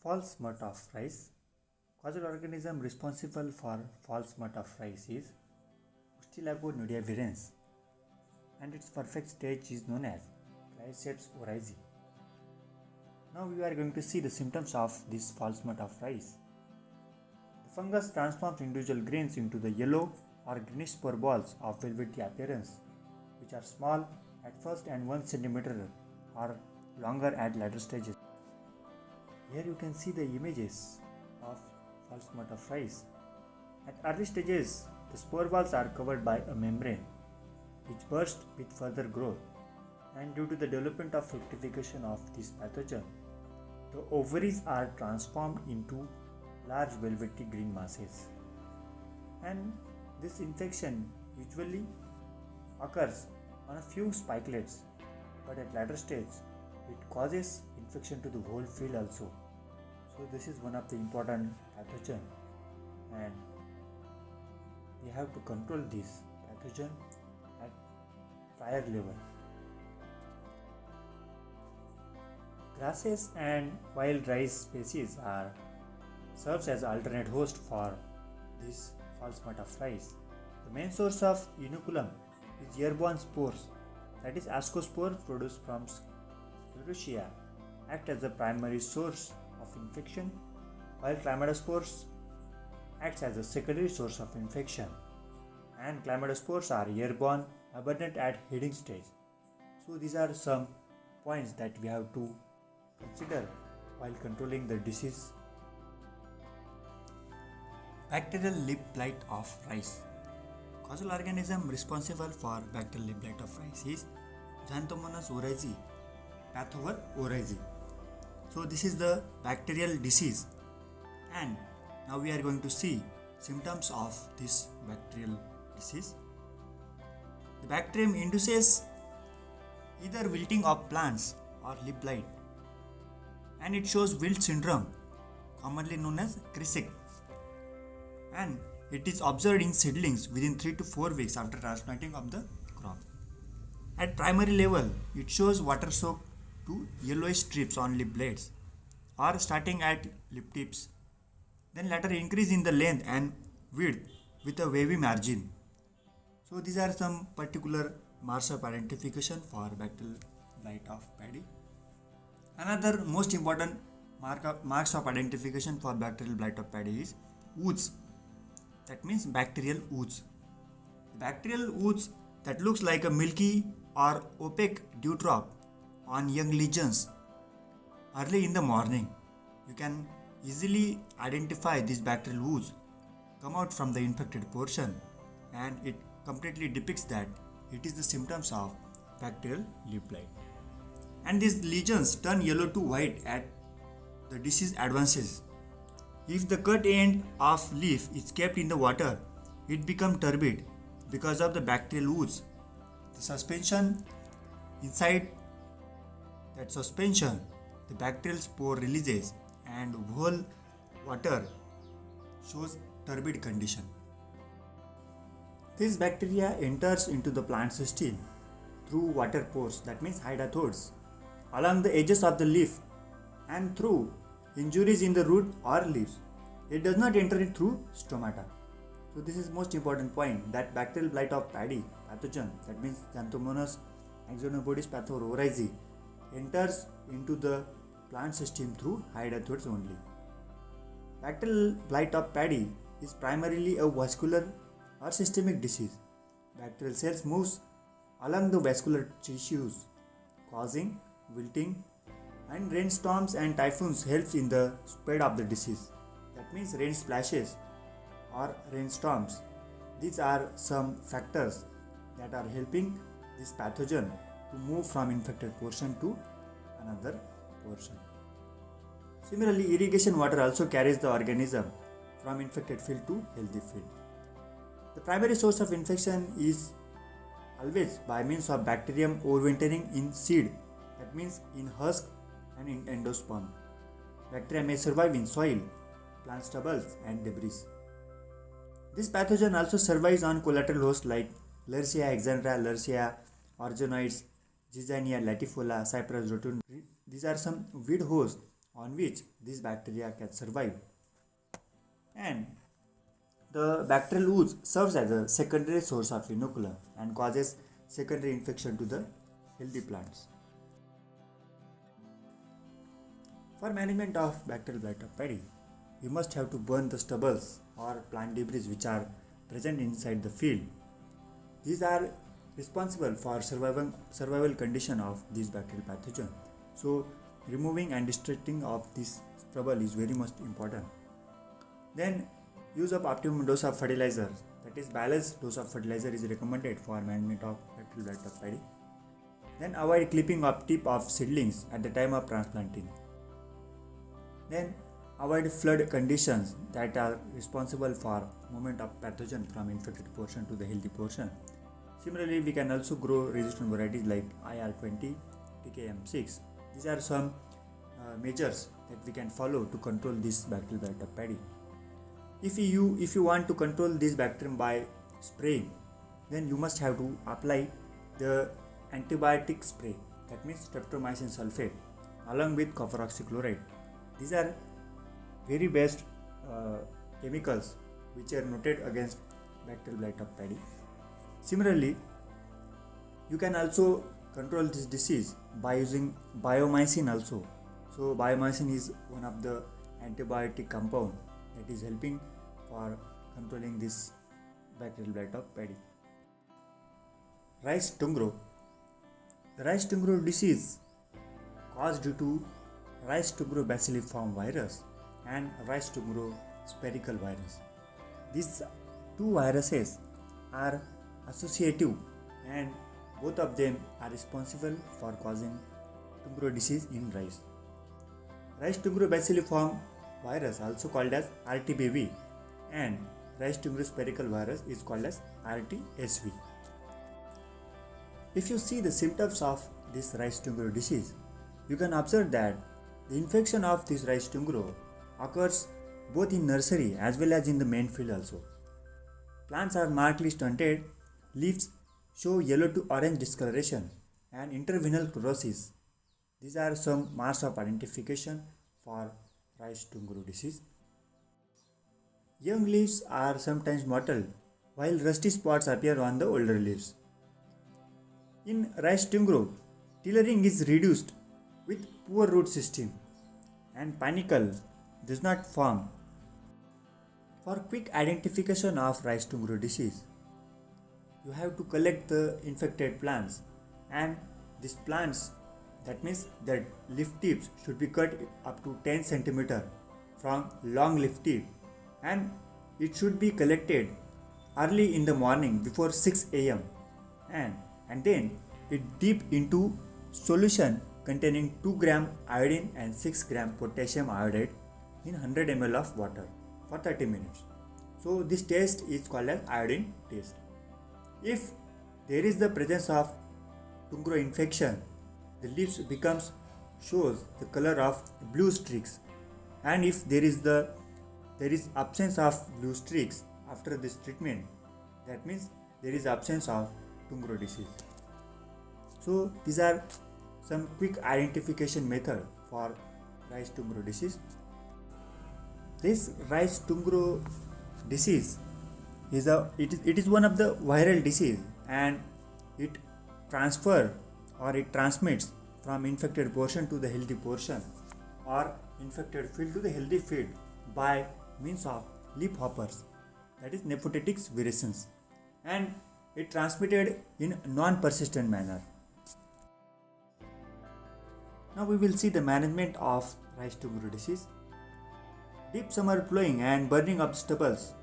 False smut of rice. Causal organism responsible for false smut of rice is Ustilago nudiavirens, and its perfect stage is known as Glyceps oryzae. Now we are going to see the symptoms of this false smut of rice. The fungus transforms individual grains into the yellow or greenish spore balls of velvety appearance, which are small at first and 1 centimeter or longer at later stages. Here you can see the images of false smut of rice. At early stages, the spore balls are covered by a membrane which bursts with further growth, and due to the development of fructification of this pathogen, the ovaries are transformed into large velvety green masses. And this infection usually occurs on a few spikelets, but at later stage it causes infection to the whole field also. So this is one of the important pathogen, and we have to control this pathogen at prior level. Grasses and wild rice species are serves as alternate host for this false smut of rice. The main source of inoculum is airborne spores, that is ascospores produced from Sclerotia, act as the primary source of infection, while chlamydospores acts as a secondary source of infection. And chlamydospores are airborne, abundant at heading stage. So these are some points that we have to consider while controlling the disease. Bacterial leaf blight of rice. Causal organism responsible for bacterial leaf blight of rice is Xanthomonas oryzae, Pathover oryzae. So this is the bacterial disease, and now we are going to see symptoms of this bacterial disease. The bacterium induces either wilting of plants or leaf blight, and it shows wilt syndrome, commonly known as Krissek, and it is observed in seedlings within 3 to 4 weeks after transplanting of the crop. At primary level, it shows water soaked to yellowish strips on leaf blades or starting at leaf tips, then later increase in the length and width with a wavy margin. So these are some particular marks of identification for bacterial blight of paddy. Another most important marks of identification for bacterial blight of paddy is ooze. That means bacterial ooze. Bacterial ooze that looks like a milky or opaque dewdrop on young lesions early in the morning. You can easily identify this bacterial ooze come out from the infected portion, and it completely depicts that it is the symptoms of bacterial leaf blight. And these lesions turn yellow to white as the disease advances. If the cut end of leaf is kept in the water, it becomes turbid because of the bacterial ooze. The suspension inside that suspension, the bacterial spore releases, and whole water shows turbid condition. This bacteria enters into the plant system through water pores, that means hydatodes, along the edges of the leaf and through injuries in the root or leaves. It does not enter it through stomata. So this is most important point, that bacterial blight of paddy pathogen, that means Xanthomonas axonobodis pathover enters into the plant system through hydatodes only. Bacterial blight of paddy is primarily a vascular or systemic disease. Bacterial cells moves along the vascular tissues, causing wilting, and rainstorms and typhoons helps in the spread of the disease. That means rain splashes or rainstorms. These are some factors that are helping this pathogen to move from infected portion to another portion. Similarly, irrigation water also carries the organism from infected field to healthy field. The primary source of infection is always by means of bacterium overwintering in seed, that means in husk and in endosperm. Bacteria may survive in soil, plant stubbles and debris. This pathogen also survives on collateral hosts like Lersia exandra, Lersia organoides, Zizania latifolia, Cyperus rotunda. These are some weed hosts on which these bacteria can survive. And the bacterial ooze serves as a secondary source of inoculum and causes secondary infection to the healthy plants. For management of bacterial blight of paddy, you must have to burn the stubbles or plant debris which are present inside the field. These are responsible for survival condition of this bacterial pathogen. So removing and destructing of this stubble is very much important. Then use of optimum dose of fertilizer, that is balanced dose of fertilizer is recommended for management of bacterial blight of paddy. Then avoid clipping of tip of seedlings at the time of transplanting. Then avoid flood conditions that are responsible for movement of pathogen from infected portion to the healthy portion. Similarly, we can also grow resistant varieties like IR20, TKM6. These are some measures that we can follow to control this bacterial blight of paddy. If you want to control this bacterium by spraying, then you must have to apply the antibiotic spray, that means streptomycin sulfate along with copper oxychloride. These are very best chemicals which are noted against bacterial blight of paddy. Similarly, you can also control this disease by using biomycin also. So biomycin is one of the antibiotic compound that is helping for controlling this bacterial blight of paddy. Rice tungro. The rice tungro disease caused due to rice tungro bacilliform virus and rice tungro spherical virus. These two viruses are associative and both of them are responsible for causing tungro disease in rice. Rice tungro bacilliform virus, also called as RTBV, and rice tungro spherical virus is called as RTSV. If you see the symptoms of this rice tungro disease, you can observe that the infection of this rice tungro occurs both in nursery as well as in the main field also. Plants are markedly stunted, leaves show yellow to orange discoloration and interveinal chlorosis. These are some marks of identification for rice tungro disease. Young leaves are sometimes mottled while rusty spots appear on the older leaves. In rice tungro, tillering is reduced with poor root system and panicle does not form. For quick identification of rice tungro disease, you have to collect the infected plants, and these plants, that means that leaf tips should be cut up to 10 cm from long leaf tip, and it should be collected early in the morning before 6 am and then it dip into solution containing 2 gram iodine and 6 gram potassium iodide in 100 ml of water for 30 minutes. So this test is called as iodine test. If there is the presence of tungro infection, the leaves shows the color of blue streaks, and if there is absence of blue streaks after this treatment, that means there is absence of tungro disease. So these are some quick identification method for rice tungro disease. This rice tungro disease is one of the viral disease, and it transmits from infected portion to the healthy portion or infected field to the healthy field by means of leaf hoppers, that is Nephotetics virescens, and it transmitted in non-persistent manner. Now we will see the management of rice tungro disease. Deep summer plowing and burning of stubbles,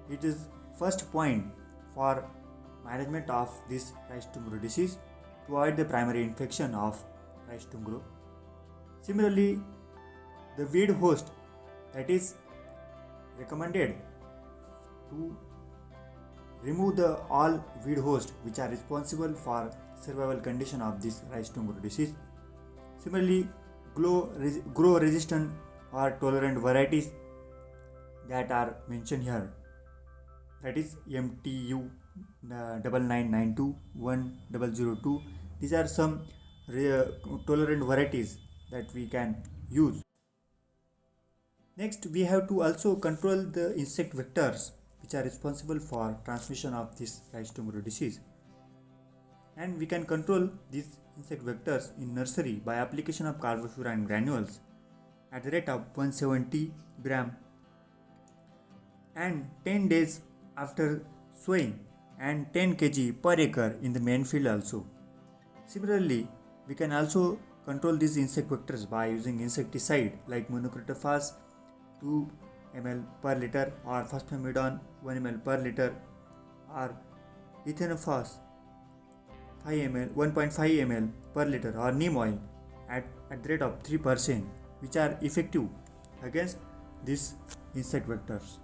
it is first point for management of this rice tungro disease to avoid the primary infection of rice tungro. Similarly, the weed host, that is recommended to remove all weed hosts which are responsible for survival condition of this rice tungro disease. Similarly, grow resistant or tolerant varieties that are mentioned here, that is MTU 9992 1002. These are some tolerant varieties that we can use Next, we have to also control the insect vectors which are responsible for transmission of this rice tumour disease. And we can control these insect vectors in nursery by application of carbofuran granules at the rate of 170 gram and 10 days after sowing and 10 kg per acre in the main field also. Similarly, we can also control these insect vectors by using insecticide like monocritophos 2 ml per liter or phosphomidone 1 ml per liter or ethanophos 5 ml 1.5 ml per liter or neem oil at the rate of 3%, which are effective against these insect vectors.